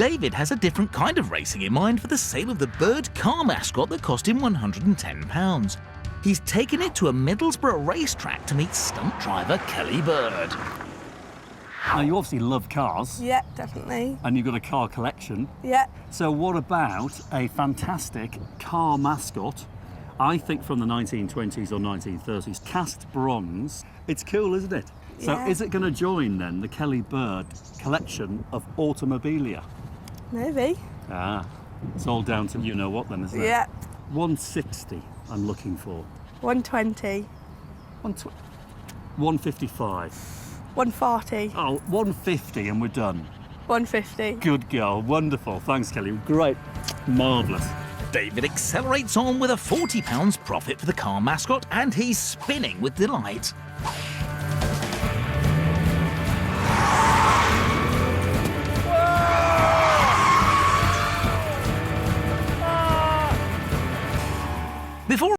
David has a different kind of racing in mind for the sale of the Bird car mascot that cost him £110. He's taken it to a Middlesbrough racetrack to meet stunt driver Kelly Bird. Now, you obviously love cars. Yeah, definitely. And you've got a car collection. Yeah. So what about a fantastic car mascot, I think from the 1920s or 1930s, cast bronze? It's cool, isn't it? So Yeah. is it going to join then the Kelly Bird collection of automobilia? Maybe. Ah, it's all down to you know what then, isn't it? Yeah. 160 I'm looking for. 120. 155. 140. Oh, 150 and we're done. 150. Good girl, wonderful. Thanks, Kelly. Great, marvellous. David accelerates on with a £40 profit for the car mascot, and he's spinning with delight. Before